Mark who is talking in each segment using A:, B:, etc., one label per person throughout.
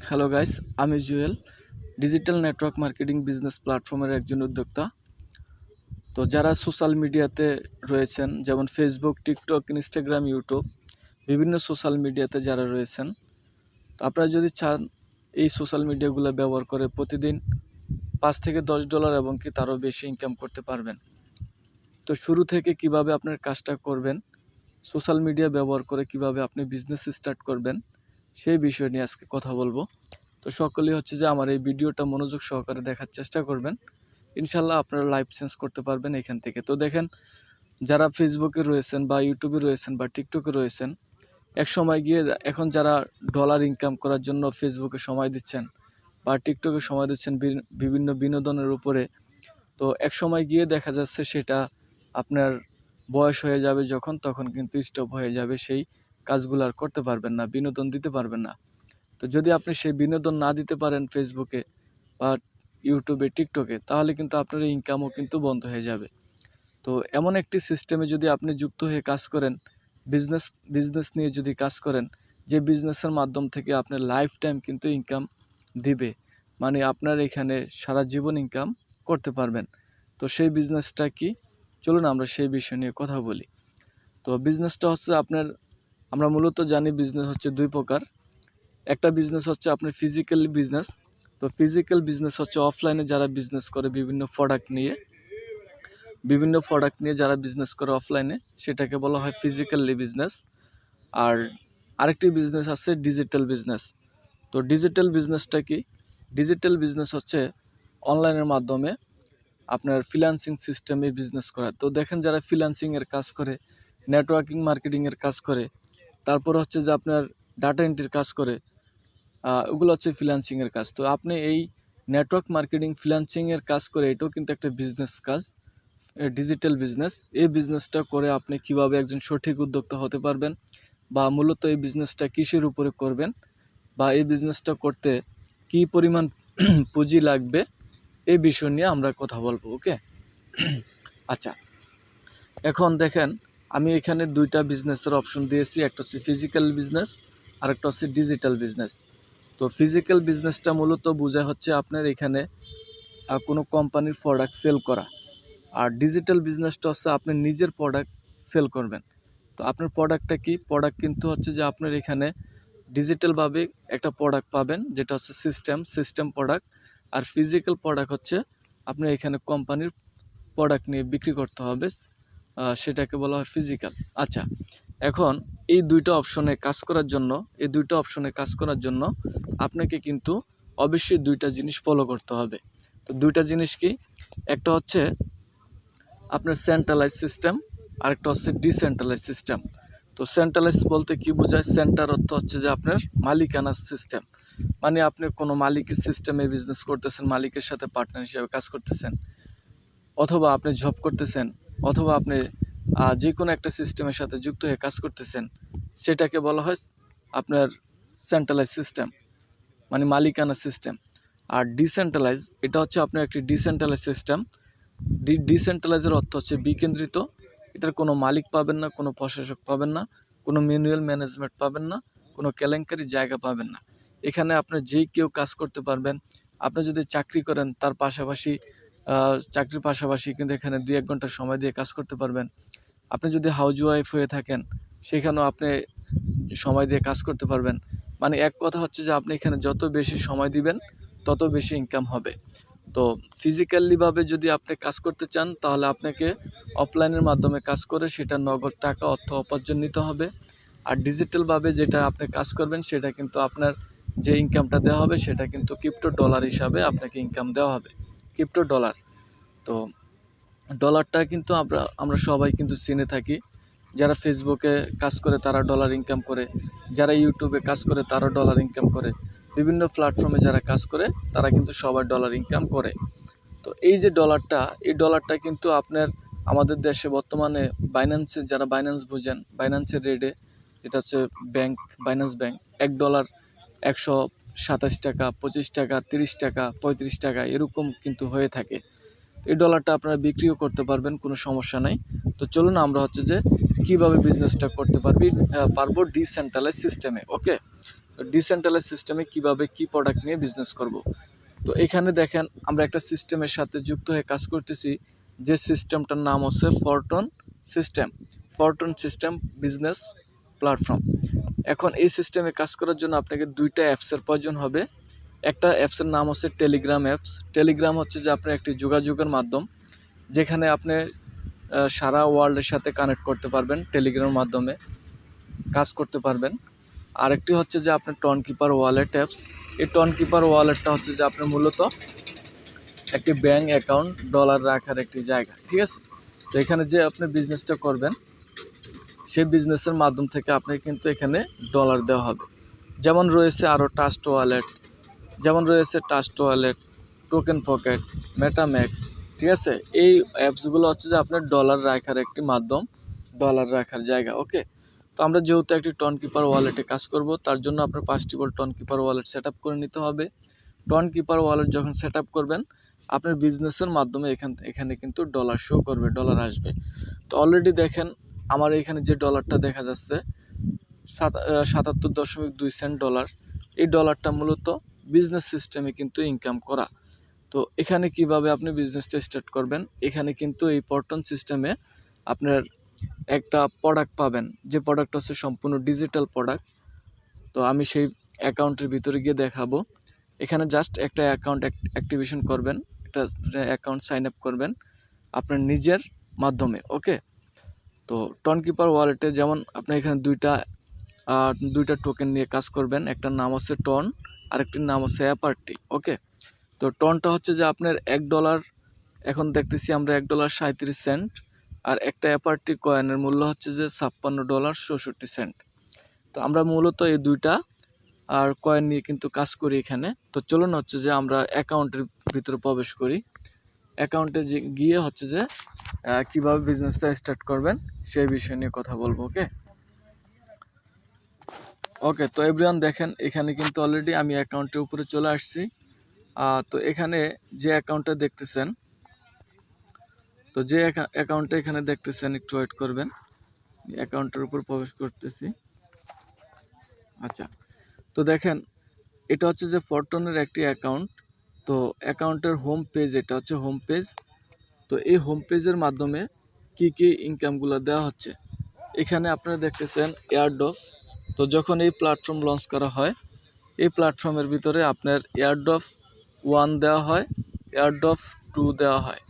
A: Hello guys, আমি Jewel. Digital network marketing business প্ল্যাটফর্মের একজন উদ্যোক্তা। তো যারা সোশ্যাল মিডিয়াতে রয়েছেন, যেমন ফেসবুক, টিকটক, ইনস্টাগ্রাম, ইউটিউব, বিভিন্ন সোশ্যাল মিডিয়াতে যারা রয়েছেন, তো আপনারা যদি চান এই সোশ্যাল মিডিয়াগুলো ব্যবহার করে প্রতিদিন $5 থেকে $10 এবং কি তারও বেশি ইনকাম করতে পারবেন। তো শুরু থেকে কিভাবে আপনার কাজটা করবেন, সোশ্যাল মিডিয়া ব্যবহার করে কিভাবে আপনি বিজনেস স্টার্ট করবেন, সেই বিষয় নিয়ে আজকে কথা বলবো। তো সকলেই হচ্ছে যে আমার এই ভিডিওটা মনোযোগ সহকারে দেখার চেষ্টা করবেন। ইনশাল্লাহ আপনারা লাইফ চেঞ্জ করতে পারবেন এখান থেকে। তো দেখেন, যারা ফেসবুকে রয়েছেন বা ইউটিউবে রয়েছেন বা টিকটকে রয়েছেন, এক সময় গিয়ে এখন যারা ডলার ইনকাম করার জন্য ফেসবুকে সময় দিচ্ছেন বা টিকটকে সময় দিচ্ছেন বিভিন্ন বিনোদনের উপরে, তো এক সময় গিয়ে দেখা যাচ্ছে সেটা আপনার বয়স হয়ে যাবে যখন, তখন কিন্তু স্টপ হয়ে যাবে, সেই কাজগুলো আর করতে পারবেন না, বিনোদন দিতে পারবেন না। তো যদি আপনি সেই বিনোদন না দিতে পারেন ফেসবুকে বা ইউটিউবে, টিকটকে, তাহলে কিন্তু আপনার ইনকামও কিন্তু বন্ধ হয়ে যাবে। তো এমন একটি সিস্টেমে যদি আপনি যুক্ত হয়ে কাজ করেন, বিজনেস নিয়ে যদি কাজ করেন, যে বিজনেসের মাধ্যম থেকে আপনার লাইফ টাইম কিন্তু ইনকাম দিবে, মানে আপনার এখানে সারা জীবন ইনকাম করতে পারবেন। তো সেই বিজনেসটা কি, চলুন আমরা সেই বিষয় নিয়ে কথা বলি। তো বিজনেসটা হচ্ছে আমরা মূলত জানি বিজনেস হচ্ছে দুই প্রকার। একটা বিজনেস হচ্ছে আপনার ফিজিক্যাল বিজনেস। তো ফিজিক্যাল বিজনেস হচ্ছে অফলাইনে যারা বিজনেস করে বিভিন্ন প্রোডাক্ট নিয়ে যারা বিজনেস করে অফলাইনে, সেটাকে বলা হয় ফিজিক্যালি বিজনেস। আর আরেকটি বিজনেস আছে ডিজিটাল বিজনেস। তো ডিজিটাল বিজনেসটা কি? ডিজিটাল বিজনেস হচ্ছে অনলাইনের মাধ্যমে আপনার ফ্রিল্যান্সিং সিস্টেমে বিজনেস করা। তো দেখেন, যারা ফ্রিল্যান্সিংয়ের কাজ করে, নেটওয়ার্কিং মার্কেটিংয়ের কাজ করে, তারপর হচ্ছে যে আপনার ডাটা এন্ট্রির কাজ করে, ওগুলো হচ্ছে ফ্রিল্যান্সিংয়ের কাজ। তো আপনি এই নেটওয়ার্ক মার্কেটিং ফ্রিল্যান্সিংয়ের কাজ করে, এটাও কিন্তু একটা বিজনেস কাজ, ডিজিটাল বিজনেস। এই বিজনেসটা করে আপনি কিভাবে একজন সঠিক উদ্যোক্তা হতে পারবেন, বা মূলত এই বিজনেসটা কিসের উপরে করবেন, বা এই বিজনেসটা করতে কী পরিমাণ পুঁজি লাগবে, এই বিষয় নিয়ে আমরা কথা বলবো। ওকে, আচ্ছা, এখন দেখেন, আমি এখানে দুইটা বিজনেসের অপশন দিয়েছি। একটা হচ্ছে ফিজিক্যাল বিজনেস আর একটা হচ্ছে ডিজিটাল বিজনেস। তো ফিজিক্যাল বিজনেসটা মূলত বোঝা হচ্ছে আপনার এখানে কোনো কোম্পানির প্রোডাক্ট সেল করা। আর ডিজিটাল বিজনেসটা হচ্ছে আপনি নিজের প্রোডাক্ট সেল করবেন। তো আপনার প্রোডাক্টটা কি? প্রোডাক্ট কিন্তু হচ্ছে যে আপনার এখানে ডিজিটালভাবে একটা প্রোডাক্ট পাবেন, যেটা হচ্ছে সিস্টেম প্রোডাক্ট। আর ফিজিক্যাল প্রোডাক্ট হচ্ছে আপনার এখানে কোম্পানির প্রোডাক্ট নিয়ে বিক্রি করতে হবে, সেটাকে বলা হয় ফিজিক্যাল। আচ্ছা, এখন এই দুইটা অপশনে কাজ করার জন্য আপনাকে কিন্তু অবশ্যই দুইটা জিনিস ফলো করতে হবে। তো দুইটা জিনিস কি? একটা হচ্ছে আপনার সেন্ট্রালাইজ সিস্টেম, আরেকটা হচ্ছে ডিসেন্ট্রালাইজ সিস্টেম। তো সেন্ট্রালাইজ বলতে কি বোঝায়? সেন্টার অর্থ হচ্ছে যে আপনার মালিকানার সিস্টেম, মানে আপনি কোনো মালিকের সিস্টেমে বিজনেস করতেছেন, মালিকের সাথে পার্টনার হিসেবে কাজ করতেছেন, অথবা আপনি জব করতেছেন, অথবা আপনি যে কোনো একটা সিস্টেমের সাথে যুক্ত হয়ে কাজ করতেছেন, সেটাকে বলা হয় আপনার সেন্ট্রালাইজ সিস্টেম, মানে মালিকানা সিস্টেম। আর ডিসেন্ট্রালাইজ, এটা হচ্ছে আপনার একটি ডিসেন্ট্রালাইজ সিস্টেম। ডিসেন্ট্রালাইজের অর্থ হচ্ছে বিকেন্দ্রিত। এটার কোনো মালিক পাবেন না, কোনো প্রশাসক পাবেন না, কোনো ম্যানুয়াল ম্যানেজমেন্ট পাবেন না, কোনো কেলেঙ্কারি জায়গা পাবেন না। এখানে আপনার যেই কেউ কাজ করতে পারবেন। আপনি যদি চাকরি করেন, তার পাশাপাশি চাকরির পাশাপাশি কিন্তু এখানে 2-1 ঘন্টা সময় দিয়ে কাজ করতে পারবেন। আপনি যদি হাউস ওয়াইফ হয়ে থাকেন, সেখানেও আপনি সময় দিয়ে কাজ করতে পারবেন। মানে এক কথা হচ্ছে যে আপনি এখানে যত বেশি সময় দিবেন, তত বেশি ইনকাম হবে। তো ফিজিক্যালিভাবে যদি আপনি কাজ করতে চান, তাহলে আপনাকে অফলাইনের মাধ্যমে কাজ করে সেটা নগদ টাকা অর্থ উপার্জন নিতে হবে। আর ডিজিটালভাবে যেটা আপনি কাজ করবেন, সেটা কিন্তু আপনার যে ইনকামটা দেওয়া হবে, সেটা কিন্তু ক্রিপ্টো ডলার হিসাবে আপনাকে ইনকাম দেওয়া হবে, ক্রিপ্টো ডলার। তো ডলারটা কিন্তু আমরা সবাই কিন্তু চিনে থাকি। যারা ফেসবুকে কাজ করে তারা ডলার ইনকাম করে, যারা ইউটিউবে কাজ করে তারা ডলার ইনকাম করে, বিভিন্ন প্ল্যাটফর্মে যারা কাজ করে তারা কিন্তু সবাই ডলার ইনকাম করে। তো এই ডলারটা কিন্তু আমাদের দেশে বর্তমানে যারা বাইন্যান্স বুঝেন, বাইন্যান্সের রেটে, এটা হচ্ছে বাইন্যান্স ব্যাংক, $1 127 টাকা, 25 টাকা, 30 টাকা, 35 টাকা, এরকম কিন্তু হয়ে থাকে। এই ডলারটা আপনারা বিক্রিও করতে পারবেন, কোনো সমস্যা নাই। তো চলুন আমরা হচ্ছে যে কীভাবে বিজনেসটা করতে পারবো ডিসেন্ট্রালাইজ সিস্টেমে। ওকে, ডিসেন্ট্রালাইজ সিস্টেমে কিভাবে কি প্রোডাক্ট নিয়ে বিজনেস করব। তো এখানে দেখেন আমরা একটা সিস্টেমের সাথে যুক্ত হয়ে কাজ করতেছি, যে সিস্টেমটার নাম হচ্ছে ফরটন সিস্টেম বিজনেস প্ল্যাটফর্ম। এখন এই সিস্টেমে কাজ করার জন্য আপনাকে দুইটা অ্যাপসের প্রয়োজন হবে। একটা অ্যাপসের নাম হচ্ছে টেলিগ্রাম অ্যাপস। টেলিগ্রাম হচ্ছে যে আপনার একটি যোগাযোগের মাধ্যম, যেখানে আপনি সারা ওয়ার্ল্ডের সাথে কানেক্ট করতে পারবেন, টেলিগ্রামের মাধ্যমে কাজ করতে পারবেন। আরেকটি হচ্ছে যে আপনার টনকিপার ওয়ালেট অ্যাপস। এই টনকিপার ওয়ালেটটা হচ্ছে যে আপনার মূলত একটি ব্যাঙ্ক অ্যাকাউন্ট, ডলার রাখার একটি জায়গা, ঠিক আছে। তো এখানে যে আপনি বিজনেসটা করবেন, সেই বিজনেসের মাধ্যম থেকে আপনাকে কিন্তু এখানে ডলার দেওয়া হবে। যেমন রয়েছে আরও ট্রাস্ট ওয়ালেট, টোকেন পকেট, মেটাম্যাক্স, ঠিক আছে। এই অ্যাপসগুলো হচ্ছে যে আপনার ডলার রাখার একটি মাধ্যম, ডলার রাখার জায়গা। ওকে, তো আমরা যেহেতু একটি টনকিপার ওয়ালেটে কাজ করব, তার জন্য আপনার 5টি টনকিপার ওয়ালেট সেট আপ করে নিতে হবে। টনকিপার ওয়ালেট যখন সেট আপ করবেন, আপনার বিজনেসের মাধ্যমে এখানে কিন্তু ডলার শো করবে, ডলার আসবে। তো অলরেডি দেখেন আমার এখানে যে ডলারটা দেখা যাচ্ছে 77.2 সেন্ট ডলার। এই ডলারটা মূলত বিজনেস সিস্টেমে কিন্তু ইনকাম করা। তো এখানে কিভাবে আপনি বিজনেসটা স্টার্ট করবেন, এখানে কিন্তু এই পর্টন সিস্টেমে আপনার একটা প্রোডাক্ট পাবেন, যে প্রোডাক্ট হচ্ছে সম্পূর্ণ ডিজিটাল প্রোডাক্ট। তো আমি সেই অ্যাকাউন্টের ভিতরে গিয়ে দেখাবো। এখানে জাস্ট একটা অ্যাকাউন্ট অ্যাক্টিভেশন করবেন, একটা অ্যাকাউন্ট সাইন আপ করবেন আপনার নিজের মাধ্যমে। ওকে, তো টনকিপার ওয়ালেটে যেমন আপনি এখানে দুইটা টোকেন নিয়ে কাজ করবেন। একটার নাম হচ্ছে টন, আরেকটির নাম হচ্ছে অ্যাপারটি। ওকে, তো টনটা হচ্ছে যে আপনার $1, এখন দেখতেছি আমরা $1.37, আর একটা অ্যাপারটি কয়েনের মূল্য হচ্ছে যে $56.64। তো আমরা মূলত এই দুইটা আর কয়েন নিয়ে কিন্তু কাজ করি এখানে। তো চলুন হচ্ছে যে আমরা অ্যাকাউন্টের ভিতরে প্রবেশ করি। অ্যাকাউন্টে গিয়ে হচ্ছে যে কিভাবে বিজনেসটা স্টার্ট করবেন সেই বিষয় নিয়ে কথা বলবো। ওকে, তো এভরিওয়ান দেখেন এখানে কিন্তু অলরেডি আমি অ্যাকাউন্টের উপরে চলে আসছি। তো এখানে যে অ্যাকাউন্টটা দেখতেছেন, এখানে দেখতেছেন, একটু ওয়েট করবেন, অ্যাকাউন্টের উপর প্রবেশ করতেছি। আচ্ছা, তো দেখেন এটা হচ্ছে যে ফরটনের একটি অ্যাকাউন্ট। তো অ্যাকাউন্টের হোম পেজ, এটা হচ্ছে হোম পেজ। তো এই হোম পেজের মাধ্যমে কি কি ইনকামগুলো দেওয়া হচ্ছে, এখানে আপনারা দেখতেছেন এয়ারড্রপ। তো যখন এই প্ল্যাটফর্ম লঞ্চ করা হয়, এই প্ল্যাটফর্মের ভিতরে আপনার এয়ারড্রপ 1 দেওয়া হয়, এয়ারড্রপ 2 দেওয়া হয়।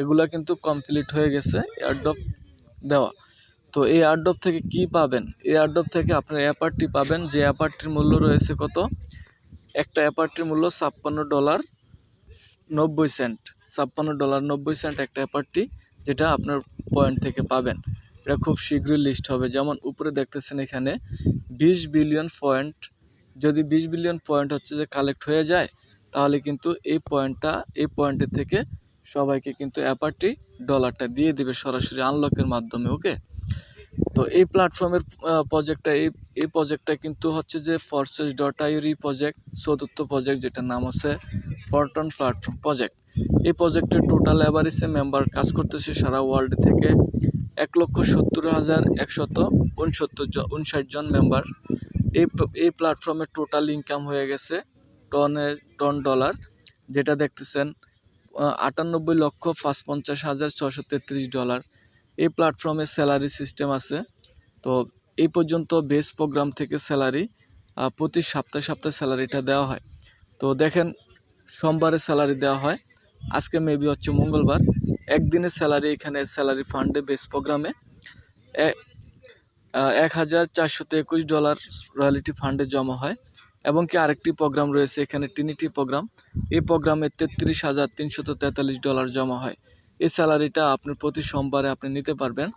A: এগুলা কিন্তু কমপ্লিট হয়ে গেছে এয়ারড্রপ দেওয়া। তো এই এয়ারড্রপ থেকে কি পাবেন, এই এয়ারড্রপ থেকে আপনার অ্যাপারটি পাবেন, যে অ্যাপারটির মূল্য রয়েছে কত, একটা অ্যাপারটির মূল্য $56.90, $56.90 একটা অ্যাপারটি, যেটা আপনার পয়েন্ট থেকে পাবেন। এটা খুব শীঘ্রই লিস্ট হবে। যেমন উপরে দেখতেছেন এখানে 20 বিলিয়ন পয়েন্ট, যদি 20 বিলিয়ন পয়েন্ট হচ্ছে যে কালেক্ট হয়ে যায়, তাহলে কিন্তু এই পয়েন্টের থেকে সবাইকে কিন্তু অ্যাপারটি ডলারটা দিয়ে দিবে সরাসরি আনলকের মাধ্যমে। ওকে, তো এই প্ল্যাটফর্মের এই প্রজেক্টটা কিন্তু হচ্ছে যে Forces.io প্রজেক্ট, চতুর্থ প্রজেক্ট, যেটার নাম হচ্ছে ফরটন প্ল্যাটফর্ম প্রজেক্ট। এই প্রজেক্টের টোটাল অ্যাভারেজে মেম্বার কাজ করতেছে সারা ওয়ার্ল্ড থেকে 1,70,159 জন মেম্বার। এই প্ল্যাটফর্মের টোটাল ইনকাম হয়ে গেছে টন ডলার, যেটা দেখতেছেন $98,550,633। এই প্ল্যাটফর্মে স্যালারি সিস্টেম আছে। তো এই পর্যন্ত বেস প্রোগ্রাম থেকে স্যালারি প্রতি সপ্তাহে স্যালারিটা দেওয়া হয়। তো দেখেন সোমবারে স্যালারি দেওয়া হয়, আজকে মেবি হচ্ছে মঙ্গলবার। একদিনের স্যালারি এখানে স্যালারি ফান্ডে বেস প্রোগ্রামে $1,421 রয়্যালিটি ফান্ডে জমা হয়। এবং কি আরেকটি প্রোগ্রাম রয়েছে এখানে, ট্রিনিটি প্রোগ্রাম। এই প্রোগ্রামে $33,343 জমা হয়। এই স্যালারিটা আপনি প্রতি সোমবারে আপনি নিতে পারবেন।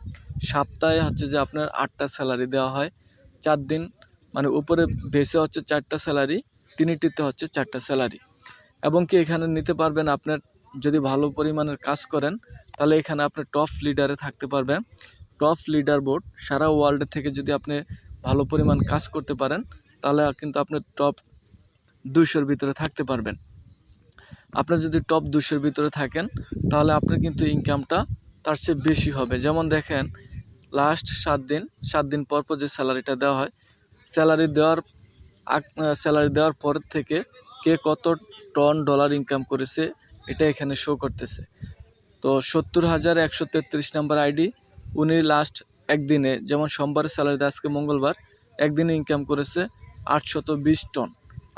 A: সপ্তাহে হচ্ছে যে আপনার 8টা স্যালারি দেওয়া হয়, 4 দিন, মানে উপরে বেসে হচ্ছে 4টা স্যালারি, ট্রিনিটিতে হচ্ছে 4টা স্যালারি। এবং কি এখানে নিতে পারবেন আপনার যদি ভালো পরিমাণের কাজ করেন, তাহলে এখানে আপনি টপ লিডারে থাকতে পারবেন। টপ লিডার বোর্ড সারা ওয়ার্ল্ড থেকে যদি আপনি ভালো পরিমাণ কাজ করতে পারেন, তাহলে কিন্তু আপনি টপ 200-র ভিতরে থাকতে পারবেন। আপনি যদি টপ 200-র ভিতরে থাকেন, তাহলে আপনার কিন্তু ইনকামটা তার চেয়ে বেশি হবে। যেমন দেখেন লাস্ট 7 দিন পর যে স্যালারিটা দেওয়া হয়, স্যালারি দেওয়ার স্যালারি দেওয়ার পর থেকে কে কত টন ডলার ইনকাম করেছে এটা এখানে শো করতেছে। তো 70,133 নাম্বার আইডি, উনি লাস্ট একদিনে, যেমন সোমবারে স্যালারি দেয়, আজকে মঙ্গলবার, একদিনে ইনকাম করেছে 820 টন।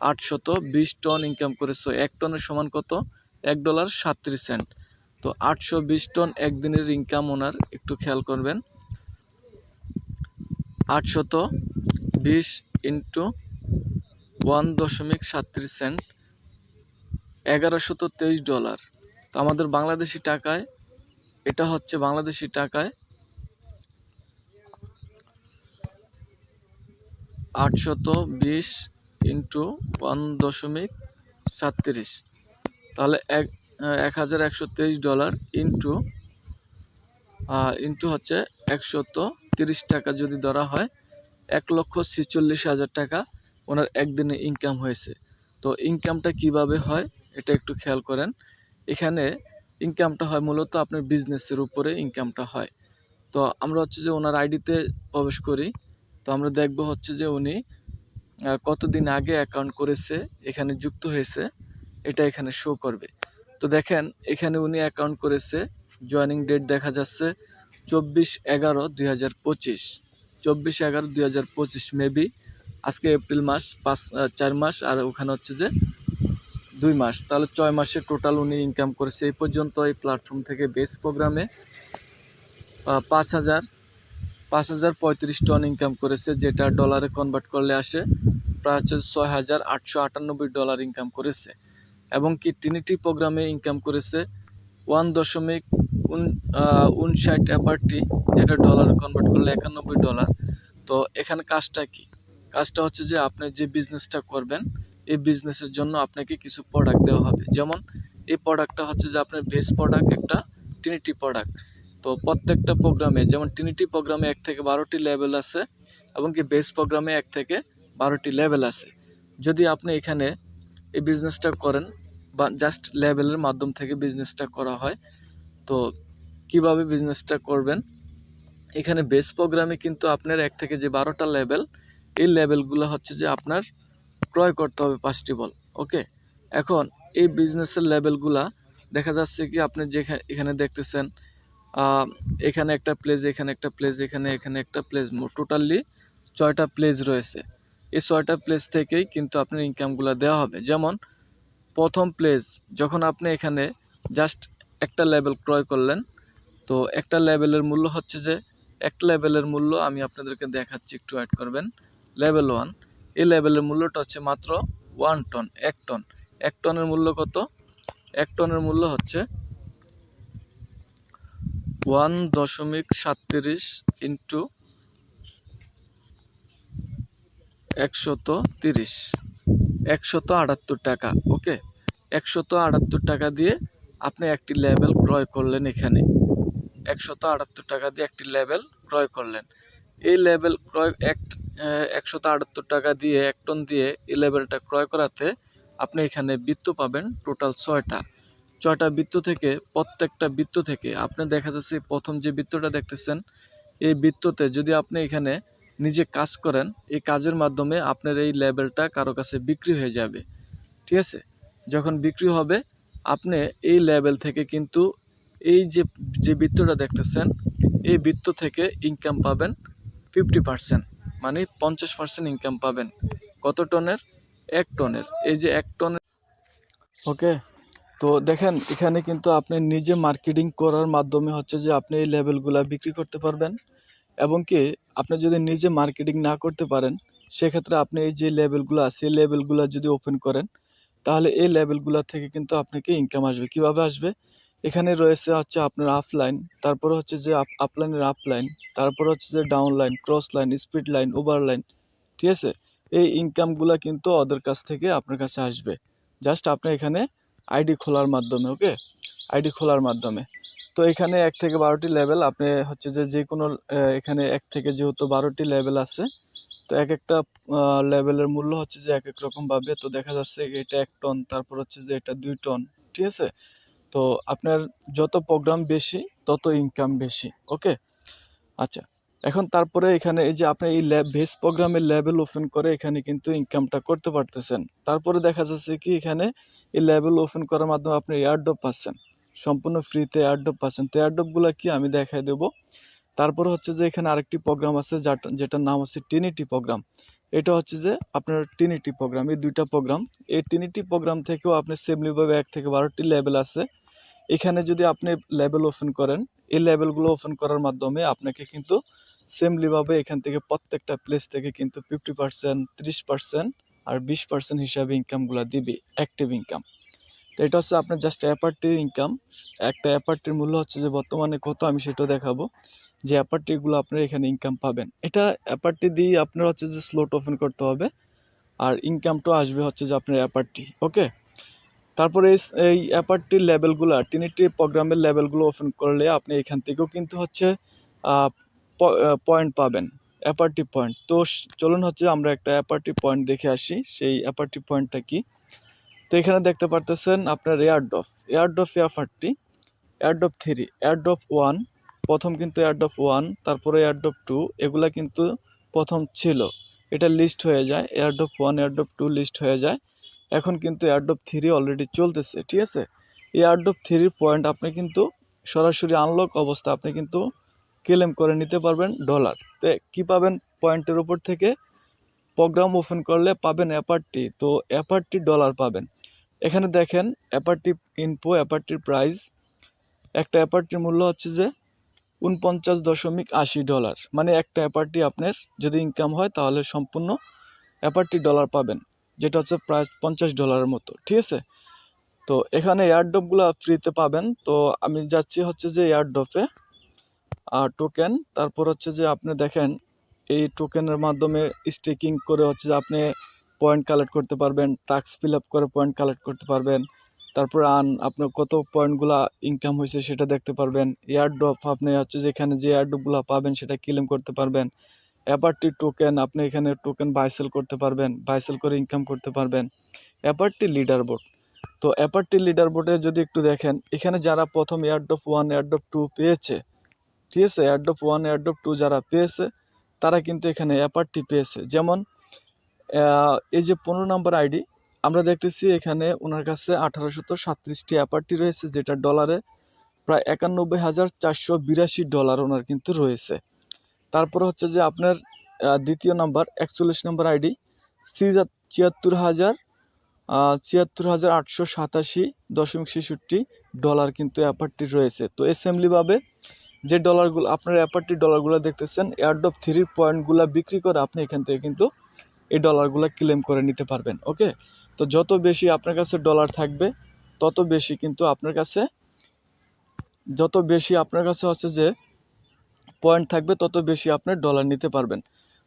A: 820 টন ইনকাম করেছে। 1 টনের সমান কত? $1.37। তো 820 টন একদিনের ইনকাম ওনার, একটু খেয়াল করবেন। 820 ইন্টু 1.37, $1123। তো আমাদের বাংলাদেশি টাকায় এটা হচ্ছে, বাংলাদেশি টাকায় 820 ইন্টু 1.37, তাহলে $1123 ইন্টু হচ্ছে 130 টাকা যদি ধরা হয়, 1,46,000 টাকা ওনার একদিনে ইনকাম হয়েছে। তো ইনকামটা কিভাবে হয় এটা একটু খেয়াল করেন। এখানে ইনকামটা হয় মূলত আপনার বিজনেসের উপরে ইনকামটা হয়। তো আমরা হচ্ছে যে ওনার আইডিতে প্রবেশ করি। তো আমরা দেখব হচ্ছে যে উনি কতদিন আগে অ্যাকাউন্ট করেছে, এখানে যুক্ত হয়েছে, এটা এখানে শো করবে। তো দেখেন এখানে উনি অ্যাকাউন্ট করেছে, জয়েনিং ডেট দেখা যাচ্ছে 24/11/2025, 24/11/2025 মেবি। আজকে এপ্রিল মাস, 4 মাস, আর ওখানে হচ্ছে যে 2 মাস, তাহলে 6 মাসে টোটাল উনি ইনকাম করেছে এই পর্যন্ত এই প্ল্যাটফর্ম থেকে বেস প্রোগ্রামে 5,035 টন ইনকাম করেছে, যেটা ডলারে কনভার্ট করলে আসে প্রায় হচ্ছে $6,898 ইনকাম করেছে। এবং কি ট্রিনিটি প্রোগ্রামে ইনকাম করেছে 1.59 অ্যাপারটি, যেটা ডলারে কনভার্ট করলে $91। তো এখানে কাজটা কি? কাজটা হচ্ছে যে আপনি যে বিজনেসটা করবেন এই বিজনেসের জন্য আপনাকে কিছু প্রোডাক্ট দেওয়া হবে। যেমন এই প্রোডাক্টটা হচ্ছে যে আপনার বেস প্রোডাক্ট, একটা ট্রিনিটি প্রোডাক্ট। তো প্রত্যেকটা প্রোগ্রামে, যেমন ট্রিনিটি প্রোগ্রামে 1 থেকে 12টি লেভেল আছে, এবং কি বেস প্রোগ্রামে 1 থেকে 12টি লেভেল আছে। যদি আপনি এখানে এই বিজনেসটা করেন, বা জাস্ট লেভেলের মাধ্যম থেকে বিজনেসটা করা হয়, তো কিভাবে বিজনেসটা করবেন, এখানে বেস প্রোগ্রামে কিন্তু আপনার 1 থেকে যে 12টা লেভেল, এই লেভেলগুলো হচ্ছে যে আপনার ক্রয় করতে হবে 5টি বল। ওকে, এখন এই বিজনেসের লেভেলগুলা দেখা যাচ্ছে কি, আপনি যেখানে এখানে দেখতেছেন এখানে একটা প্লেস, এখানে একটা প্লেস, এখানে একটা প্লেস, টোটালি 6টা প্লেস রয়েছে। এই 6টা প্লেস থেকেই কিন্তু আপনার ইনকামগুলো দেওয়া হবে। যেমন প্রথম প্লেস, যখন আপনি এখানে জাস্ট একটা লেভেল ক্রয় করলেন, তো একটা লেভেলের মূল্য হচ্ছে যে, একটা লেভেলের মূল্য আমি আপনাদেরকে দেখাচ্ছি, একটু অ্যাড করবেন। লেভেল 1, এই লেভেলের মূল্যটা হচ্ছে মাত্র 1 টন, 1 টন। 1 টনের মূল্য কত? 1 টনের মূল্য হচ্ছে 1.37 ইন্টু 130, 178 টাকা। ওকে, 178 টাকা দিয়ে আপনি একটি লেভেল ক্রয় করলেন। এখানে 178 টাকা দিয়ে একটি লেভেল ক্রয় করলেন। এই লেভেল ক্রয় 178 টাকা দিয়ে 1 টন দিয়ে এই লেভেলটা ক্রয় করাতে আপনি এখানে বৃত্ত পাবেন টোটাল 6টা বৃত্ত থেকে, প্রত্যেকটা বৃত্ত থেকে আপনি দেখা যাচ্ছে প্রথম যে বৃত্তটা দেখতেছেন, এই বৃত্ততে যদি আপনি এখানে নিজে কাজ করেন, এই কাজের মাধ্যমে আপনার এই লেভেলটা কারো কাছে বিক্রি হয়ে যাবে। ঠিক আছে, যখন বিক্রি হবে আপনি এই লেভেল থেকে কিন্তু এই যে বৃত্তটা দেখতেছেন, এই বৃত্ত থেকে ইনকাম পাবেন 50%, মানে 50% ইনকাম পাবেন। কত টনের? 1 টনের। এই যে 1 টনের। ওকে, তো দেখেন এখানে কিন্তু আপনি নিজে মার্কেটিং করার মাধ্যমে হচ্ছে যে আপনি এই লেভেলগুলা বিক্রি করতে পারবেন। এবং কি আপনি যদি নিজে মার্কেটিং না করতে পারেন, সেক্ষেত্রে আপনি এই যে লেভেলগুলো আছে, এই লেভেলগুলো যদি ওপেন করেন, তাহলে এই লেভেলগুলো থেকে কিন্তু আপনাকে ইনকাম আসবে। কিভাবে আসবে? এখানে রয়েছে হচ্ছে আপনার আপলাইন, তারপরে হচ্ছে যে আপলাইনের আপলাইন, তারপর হচ্ছে যে down line, cross line, speed line, over line. ঠিক আছে, এই ইনকামগুলো কিন্তু ওদের কাছ থেকে আপনার কাছে আসবে, জাস্ট আপনি এখানে আইডি খোলার মাধ্যমে। ওকে, আইডি খোলার মাধ্যমে। তো এখানে 1 থেকে 12টি লেভেল আপনি হচ্ছে যে কোনো এখানে 1 থেকে যেহেতু 12টি লেভেল আছে, তো এক একটা লেভেলের মূল্য হচ্ছে যে এক এক রকম ভাবে। তো দেখা যাচ্ছে এটা 1 টন, তারপর হচ্ছে যে এটা 2 টন। ঠিক আছে, তো আপনার যত প্রোগ্রাম বেশি তত ইনকাম বেশি। ওকে, আচ্ছা, এখন তারপরে এখানে এই যে আপনি এই বেস প্রোগ্রামের লেভেল ওপেন করে এখানে কিন্তু ইনকামটা করতে পারতেছেন। তারপরে দেখা যাচ্ছে কি এখানে এই লেভেল ওপেন করার মাধ্যমে আপনি এয়ারড্রপ পাচ্ছেন, সম্পূর্ণ ফ্রিতে এয়ারড্রপ পাচ্ছেন। তো এয়ারড্রপগুলো কি আমি দেখাই দেবো। তারপরে হচ্ছে যে এখানে আরেকটি প্রোগ্রাম আছে যেটার নাম হচ্ছে টিনিটি প্রোগ্রাম। এটা হচ্ছে যে আপনার টিনিটি প্রোগ্রাম, এই দুইটা প্রোগ্রাম। এই টিনিটি প্রোগ্রাম থেকেও আপনি সেমলিভাবে 1 থেকে 12টি লেভেল আছে। এখানে যদি আপনি লেভেল ওপেন করেন, এই লেভেলগুলো ওপেন করার মাধ্যমে আপনাকে কিন্তু সেমলিভাবে এখান থেকে প্রত্যেকটা প্লেস থেকে কিন্তু 50%, 30% আর 20% হিসাবে ইনকামগুলো দিবে, অ্যাক্টিভ ইনকাম। তো এটা হচ্ছে আপনার জাস্ট অ্যাপারটির ইনকাম। একটা অ্যাপারটির মূল্য হচ্ছে যে বর্তমানে কত আমি সেটাও দেখাবো, যে অ্যাপারটিগুলো আপনার এখানে ইনকাম পাবেন। এটা অ্যাপারটি দিয়ে আপনার হচ্ছে যে স্লট ওপেন করতে হবে, আর ইনকামটাও আসবে হচ্ছে যে আপনার অ্যাপারটি। ওকে, তারপরে এই অ্যাপারটির লেভেলগুলো, টিনিটি প্রোগ্রামের লেভেলগুলো ওপেন করলে আপনি এখান থেকেও কিন্তু হচ্ছে পয়েন্ট পাবেন, অ্যাপারটি পয়েন্ট। তো চলুন হচ্ছে আমরা একটা অ্যাপারটি পয়েন্ট দেখে আসি, সেই অ্যাপারটি পয়েন্টটা কি। তো এখানে দেখতে পারতেছেন আপনার এয়ারড্রপ অ্যাপারটি, এয়ারড্রপ 3, এয়ারড্রপ 1, প্রথম কিন্তু এয়ারড্রপ 1, তারপরে এয়ারড্রপ 2, এগুলা কিন্তু প্রথম ছিল। এটা লিস্ট হয়ে যায়, এয়ারড্রপ 1, এয়ারড্রপ 2 লিস্ট হয়ে যায়। এখন কিন্তু এয়ারড্রপ 3 অলরেডি চলতেছে, ঠিক আছে। এয়ারড্রপ 3 পয়েন্ট আপনি কিন্তু সরাসরি আনলক অবস্থা আপনি কিন্তু ক্লেম করে নিতে পারবেন ডলার। তো কী পাবেন পয়েন্টের উপর থেকে? প্রোগ্রাম ওপেন করলে পাবেন অ্যাপারটি, তো অ্যাপারটি ডলার পাবেন। এখানে দেখেন অ্যাপারটি ইনফো, অ্যাপারটির প্রাইস, একটা অ্যাপারটির মূল্য হচ্ছে যে $49.80, মানে একটা অ্যাপারটি আপনার যদি ইনকাম হয় তাহলে সম্পূর্ণ অ্যাপারটি ডলার পাবেন, যেটা হচ্ছে প্রায় $50 মতো, ঠিক আছে। তো এখানে এয়ারড্রপগুলো ফ্রিতে পাবেন। তো আমি যাচ্ছি হচ্ছে যে এয়ারড্রপে টোকেন, তারপর হচ্ছে যে আপনি দেখেন এই টোকেনের মাধ্যমে স্টেকিং করে হচ্ছে যে আপনি পয়েন্ট কালেক্ট করতে পারবেন, টাস্ক ফিল আপ করে পয়েন্ট কালেক্ট করতে পারবেন। তারপর আপনার কত পয়েন্টগুলো ইনকাম হয়েছে সেটা দেখতে পারবেন। এয়ারড্রপ আপনি হচ্ছে যে এখানে যে এয়ারড্রপগুলো পাবেন সেটা ক্লেম করতে পারবেন। অ্যাপারটি টোকেন আপনি এখানে টোকেন বাইসেল করতে পারবেন, বাইসেল করে ইনকাম করতে পারবেন। অ্যাপারটি লিডার বোর্ড, তো অ্যাপারটি লিডার বোর্ডে যদি একটু দেখেন, এখানে যারা প্রথম এয়ারড্রপ 1, এয়ারড্রপ 2 পেয়েছে, ঠিক আছে, এয়ারড্রপ 1, এয়ারড্রপ 2 যারা পেয়েছে তারা কিন্তু এখানে অ্যাপারটি পেয়েছে। যেমন এই যে 15 নম্বর আইডি, আমরা দেখতেছি এখানে ওনার কাছে 1837টি অ্যাপারটি রয়েছে, যেটা ডলারে প্রায় $91,482 ওনার কিন্তু রয়েছে। তারপর হচ্ছে যে আপনার দ্বিতীয় নাম্বার 41 নম্বর আইডি, 76,887.63 ডলার কিন্তু অ্যাপারটি রয়েছে। তো অ্যাসেম্বলিভাবে যে ডলারগুলো আপনার অ্যাপারটি ডলারগুলো দেখতেছেন, এয়ারড্রপ 3 পয়েন্টগুলো বিক্রি করে আপনি এখান থেকে কিন্তু এই ডলারগুলো ক্লেম করে নিতে পারবেন। ওকে, তো যত বেশি আপনার কাছে ডলার থাকবে তত বেশি কিন্তু আপনার কাছে, হচ্ছে যে পয়েন্ট থাকবে তত বেশি আপনার ডলার নিতে পারবেন।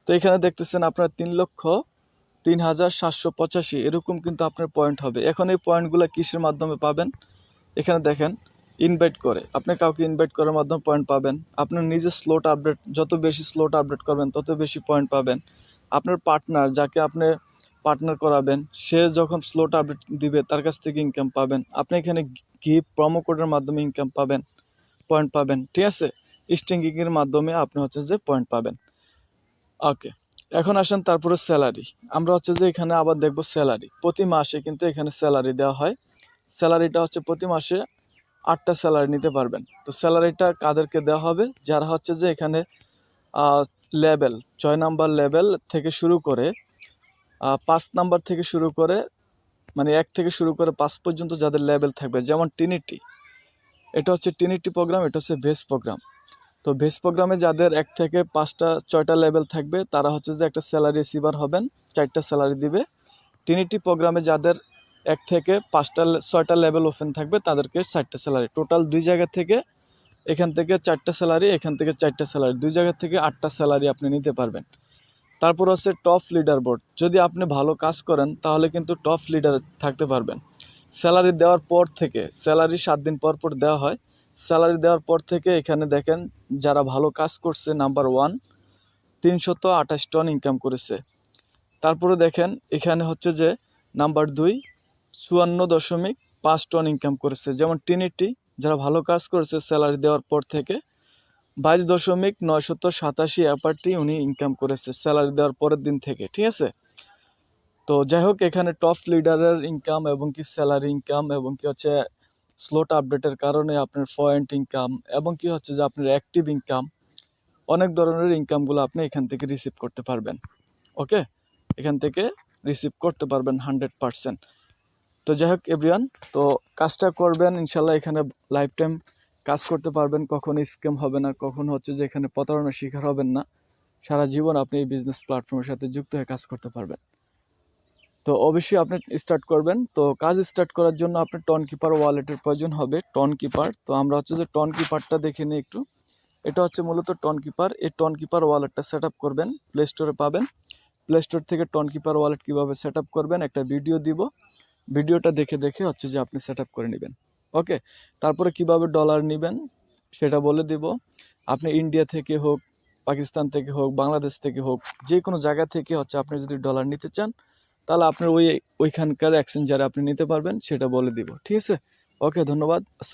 A: তো এখানে দেখতেছেন আপনার 3,03,785 এরকম কিন্তু আপনার পয়েন্ট হবে। এখন এই পয়েন্টগুলো কিসের মাধ্যমে পাবেন? এখানে দেখেন ইনভাইট করে, আপনি কাউকে ইনভাইট করার মাধ্যমে পয়েন্ট পাবেন। আপনার নিজের স্লট আপডেট, যত বেশি স্লট আপডেট করবেন তত বেশি পয়েন্ট পাবেন। আপনার পার্টনার, যাকে আপনি পার্টনার করাবেন, সে যখন স্লট আপডেট দিবে তার কাছ থেকে ইনকাম পাবেন। আপনি এখানে গিফট প্রোমো কোডের মাধ্যমে ইনকাম পাবেন, পয়েন্ট পাবেন, ঠিক আছে। স্টিঙ্গিংয়ের মাধ্যমে আপনি হচ্ছে যে পয়েন্ট পাবেন। ওকে, এখন আসেন তারপরে স্যালারি। আমরা হচ্ছে যে এখানে আবার দেখব স্যালারি। প্রতি মাসে কিন্তু এখানে স্যালারি দেওয়া হয়। স্যালারিটা হচ্ছে প্রতি মাসে 8টা স্যালারি নিতে পারবেন। তো স্যালারিটা কাদেরকে দেওয়া হবে? যারা হচ্ছে যে এখানে লেভেল 6 নাম্বার লেভেল থেকে শুরু করে 5 নাম্বার থেকে শুরু করে, মানে 1 থেকে শুরু করে 5 পর্যন্ত যাদের লেভেল থাকবে, যেমন টিনিটি, এটা হচ্ছে টিনিটি প্রোগ্রাম, এটা হচ্ছে বেস প্রোগ্রাম। তো বেস প্রোগ্রামে যাদের 1 থেকে 5টা 6টা লেভেল থাকবে তারা হচ্ছে যে একটা স্যালারি রিসিভার হবেন, 4টা স্যালারি দিবে। টিনিটি প্রোগ্রামে যাদের 1 থেকে 5টা 6টা লেভেল ওপেন থাকবে তাদেরকে 4টা স্যালারি, টোটাল 2 জায়গা থেকে, এখান থেকে 4টা স্যালারি, এখান থেকে 4টা স্যালারি, 2 জায়গা থেকে 8টা স্যালারি আপনি নিতে পারবেন। তারপর হচ্ছে টপ লিডার বোর্ড, যদি আপনি ভালো কাজ করেন তাহলে কিন্তু টপ লিডার থাকতে পারবেন। স্যালারি দেওয়ার পর থেকে, স্যালারি 7 দিন পর পর দেওয়া হয়। স্যালারি দেওয়ার পর থেকে এখানে দেখেন যারা ভালো কাজ করছে, নাম্বার 1 328 টন ইনকাম করেছে। তারপরে দেখেন এখানে হচ্ছে যে নাম্বার 2 54.5 টন ইনকাম করেছে। যেমন টিনিটি, যারা ভালো কাজ করেছে স্যালারি দেওয়ার পর থেকে 22,987 অ্যাপারটি উনি ইনকাম করেছে স্যালারি দেওয়ার পরের দিন থেকে, ঠিক আছে। তো যাই হোক, এখানে টপ লিডারের ইনকাম এবং কি স্যালারি ইনকাম এবং কি হচ্ছে স্লট আপডেটের কারণে আপনার পয়েন্ট ইনকাম এবং কি হচ্ছে যে আপনার অ্যাক্টিভ ইনকাম, অনেক ধরনের ইনকামগুলো আপনি এখান থেকে রিসিভ করতে পারবেন। ওকে, এখান থেকে রিসিভ করতে পারবেন 100%। তো যাই হোক এভরিওয়ান, তো কাজটা করবেন ইনশাল্লাহ, এখানে লাইফ টাইম কাজ করতে পারবেন, কখনো স্ক্যাম হবে না, কখনো হচ্ছে যে এখানে প্রতারণার শিকার হবেন না, সারা জীবন আপনি এই বিজনেস প্ল্যাটফর্মের সাথে যুক্ত হয়ে কাজ করতে পারবেন। তো অবশ্যই আপনি স্টার্ট করবেন। তো কাজ স্টার্ট করার জন্য আপনার টন কিপার ওয়ালেটের প্রয়োজন হবে, টন কিপার। তো আমরা হচ্ছে যে টন কিপারটা দেখে নিই একটু। এটা হচ্ছে মূলত টন কিপার। এই টন কিপার ওয়ালেটটা সেট আপ করবেন, প্লে স্টোরে পাবেন। প্লে স্টোর থেকে টন কিপার ওয়ালেট কীভাবে সেট আপ করবেন একটা ভিডিও দিব, ভিডিওটা দেখে দেখে হচ্ছে যে আপনি সেট আপ করে নেবেন। ওকে, তারপরে কিভাবে ডলার নেবেন সেটা বলে দিব। আপনি ইন্ডিয়া থেকে হোক, পাকিস্তান থেকে হোক, বাংলাদেশ থেকে হোক, যে কোনো জায়গা থেকে হচ্ছে আপনি যদি ডলার নিতে চান তাহলে আপনার ওইখানকার এক্সচেঞ্জারে আপনি নিতে পারবেন, সেটা বলে দিব, ঠিক আছে। ওকে, ধন্যবাদ। আসসালাম।